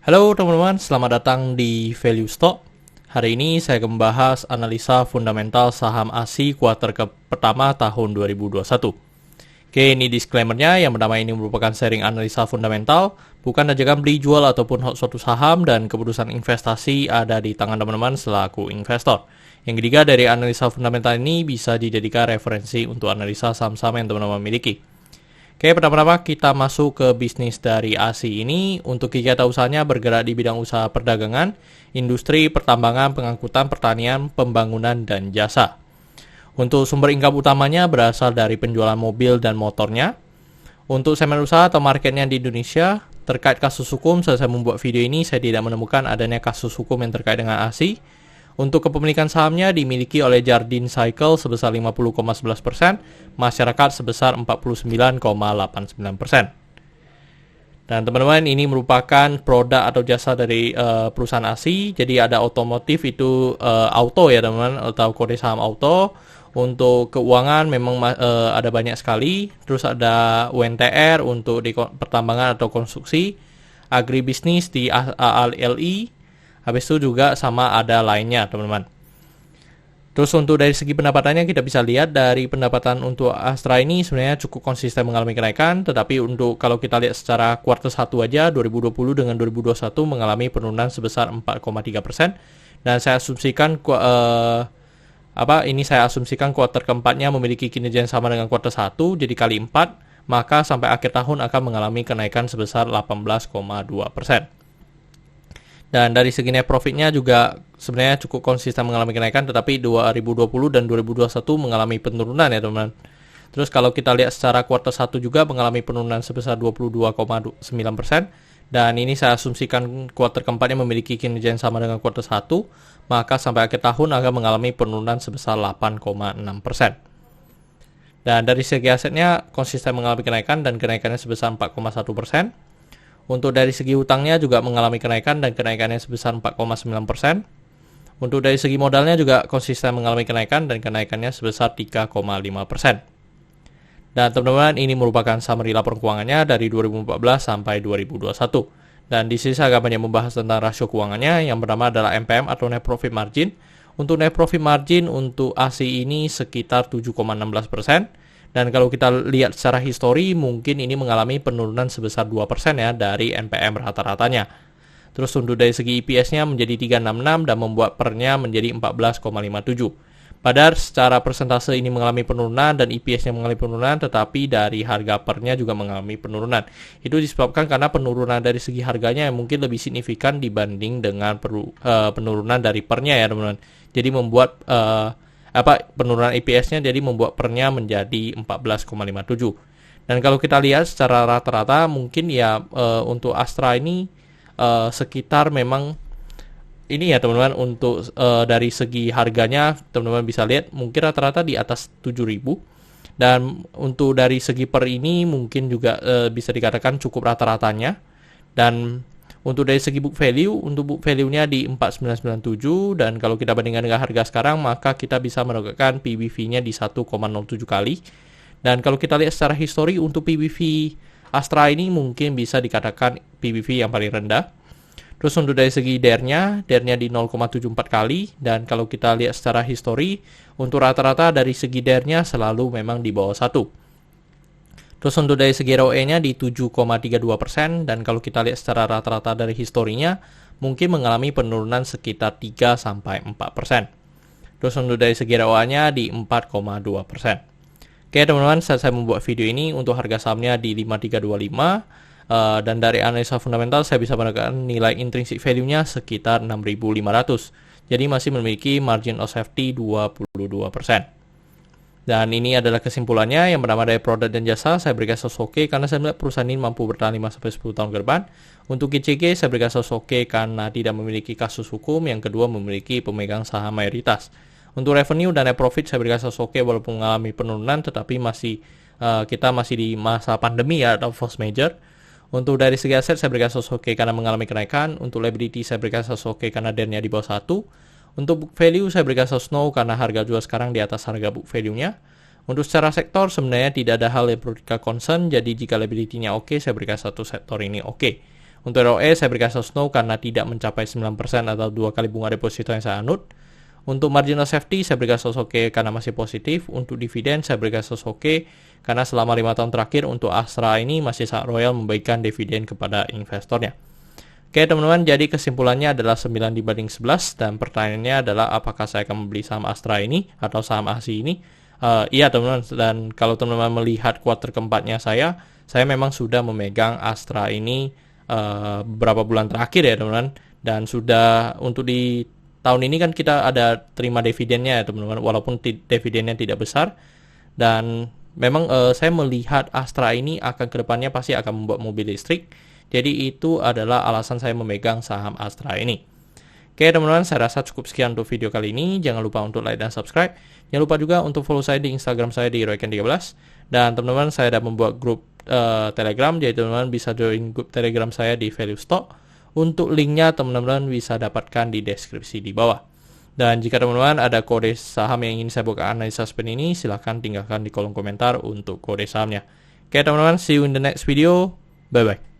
Halo teman-teman, selamat datang di Value Stock. Hari ini saya akan membahas analisa fundamental saham ASI kuartal pertama tahun 2021. Oke, ini disclaimer-nya. Yang pertama, ini merupakan sharing analisa fundamental, bukan ajakan beli jual ataupun suatu saham, dan keputusan investasi ada di tangan teman-teman selaku investor. Yang ketiga, dari analisa fundamental ini bisa dijadikan referensi untuk analisa saham-saham yang teman-teman miliki. Oke, pertama-tama kita masuk ke bisnis dari ASI ini. Untuk kegiatan usahanya bergerak di bidang usaha perdagangan, industri, pertambangan, pengangkutan, pertanian, pembangunan, dan jasa. Untuk sumber income utamanya berasal dari penjualan mobil dan motornya. Untuk segmen usaha atau marketnya di Indonesia, terkait kasus hukum, saat saya membuat video ini, saya tidak menemukan adanya kasus hukum yang terkait dengan ASI. Untuk kepemilikan sahamnya dimiliki oleh Jardine Cycle sebesar 50,11%, masyarakat sebesar 49,89%. Dan teman-teman, ini merupakan produk atau jasa dari perusahaan ASI. Jadi ada otomotif itu auto ya teman-teman, atau kode saham auto. Untuk keuangan memang ada banyak sekali. Terus ada UNTR untuk di pertambangan atau konstruksi, agribisnis di ALLI. Habis itu juga sama ada lainnya teman-teman. Terus untuk dari segi pendapatannya kita bisa lihat dari pendapatan untuk Astra ini sebenarnya cukup konsisten mengalami kenaikan. Tetapi untuk kalau kita lihat secara kuartal 1 aja 2020 dengan 2021 mengalami penurunan sebesar 4,3%. Dan saya asumsikan saya asumsikan kuartal keempatnya memiliki kinerja yang sama dengan kuartal 1, jadi kali 4, maka sampai akhir tahun akan mengalami kenaikan sebesar 18,2%. Dan dari segi net profitnya juga sebenarnya cukup konsisten mengalami kenaikan, tetapi 2020 dan 2021 mengalami penurunan ya teman-teman. Terus kalau kita lihat secara kuartal 1 juga mengalami penurunan sebesar 22,9%. Dan ini saya asumsikan kuartal keempatnya memiliki kinerja yang sama dengan kuartal 1, maka sampai akhir tahun akan mengalami penurunan sebesar 8,6%. Dan dari segi asetnya konsisten mengalami kenaikan dan kenaikannya sebesar 4,1%. Untuk dari segi hutangnya juga mengalami kenaikan dan kenaikannya sebesar 4,9%. Untuk dari segi modalnya juga konsisten mengalami kenaikan dan kenaikannya sebesar 3,5%. Dan teman-teman, ini merupakan summary laporan keuangannya dari 2014 sampai 2021. Dan di sini saya akan banyak membahas tentang rasio keuangannya. Yang pertama adalah NPM atau Net Profit Margin. Untuk Net Profit Margin untuk ASI ini sekitar 7,16%. Dan kalau kita lihat secara histori, mungkin ini mengalami penurunan sebesar 2% ya dari NPM rata-ratanya. Terus untuk dari segi EPS-nya menjadi 366 dan membuat PER-nya menjadi 14,57. Padahal secara persentase ini mengalami penurunan dan EPS-nya mengalami penurunan, tetapi dari harga PER-nya juga mengalami penurunan. Itu disebabkan karena penurunan dari segi harganya yang mungkin lebih signifikan dibanding dengan penurunan dari PER-nya ya teman-teman. Jadi membuat penurunan EPS-nya jadi membuat PER-nya menjadi 14,57. Dan kalau kita lihat secara rata-rata mungkin ya untuk Astra ini sekitar memang ini ya teman-teman, untuk dari segi harganya teman-teman bisa lihat mungkin rata-rata di atas 7.000. Dan untuk dari segi PER ini mungkin juga bisa dikatakan cukup rata-ratanya. Dan untuk dari segi book value, untuk book value-nya di 4997, dan kalau kita bandingkan dengan harga sekarang, maka kita bisa mendapatkan PBV-nya di 1,07 kali. Dan kalau kita lihat secara histori, untuk PBV Astra ini mungkin bisa dikatakan PBV yang paling rendah. Terus untuk dari segi DER-nya di 0,74 kali, dan kalau kita lihat secara histori, untuk rata-rata dari segi DER-nya selalu memang di bawah 1. Terus untuk dari segi ROE-nya di 7,32%, dan kalau kita lihat secara rata-rata dari historinya mungkin mengalami penurunan sekitar 3-4%. Terus untuk dari segi ROA-nya di 4,2%. Oke teman-teman, saat saya membuat video ini untuk harga sahamnya di 5325, dan dari analisa fundamental saya bisa mendapatkan nilai intrinsic value-nya sekitar 6.500. Jadi masih memiliki margin of safety 22%. Dan ini adalah kesimpulannya. Yang pertama dari produk dan jasa saya berikan status oke karena saya melihat perusahaan ini mampu bertahan 5-10 tahun ke depan. Untuk GCG saya berikan status oke karena tidak memiliki kasus hukum. Yang kedua memiliki pemegang saham mayoritas. Untuk revenue dan net profit saya berikan status oke walaupun mengalami penurunan, tetapi kita masih di masa pandemi ya, atau force major. Untuk dari segi aset saya berikan status oke karena mengalami kenaikan. Untuk liability saya berikan status oke karena DER-nya di bawah 1. Untuk book value saya berikan status no karena harga jual sekarang di atas harga book value-nya. Untuk secara sektor sebenarnya tidak ada hal yang perlu kita concern, jadi jika liability-nya oke, saya berikan satu sektor ini oke. Untuk ROE saya berikan source no karena tidak mencapai 9% atau 2 kali bunga deposito yang saya anut. Untuk marginal safety saya berikan source oke karena masih positif. Untuk dividen saya berikan source oke karena selama 5 tahun terakhir untuk Astra ini masih sangat royal membagikan dividen kepada investornya. Oke teman-teman, jadi kesimpulannya adalah 9:11 dan pertanyaannya adalah apakah saya akan membeli saham Astra ini atau saham ASI ini? Iya teman-teman, dan kalau teman-teman melihat kuartal keempatnya saya memang sudah memegang Astra ini beberapa bulan terakhir ya teman-teman, dan sudah untuk di tahun ini kan kita ada terima dividennya ya teman-teman, walaupun dividennya tidak besar, dan memang saya melihat Astra ini akan kedepannya pasti akan membuat mobil listrik, jadi itu adalah alasan saya memegang saham Astra ini. Oke teman-teman, saya rasa cukup sekian untuk video kali ini. Jangan lupa untuk like dan subscribe. Jangan lupa juga untuk follow saya di Instagram saya di Royken13. Dan teman-teman, saya sudah membuat grup Telegram, jadi teman-teman bisa join grup Telegram saya di Value Stock. Untuk linknya teman-teman bisa dapatkan di deskripsi di bawah. Dan jika teman-teman ada kode saham yang ingin saya buka analisa spin ini, silahkan tinggalkan di kolom komentar untuk kode sahamnya. Oke teman-teman, see you in the next video. Bye-bye.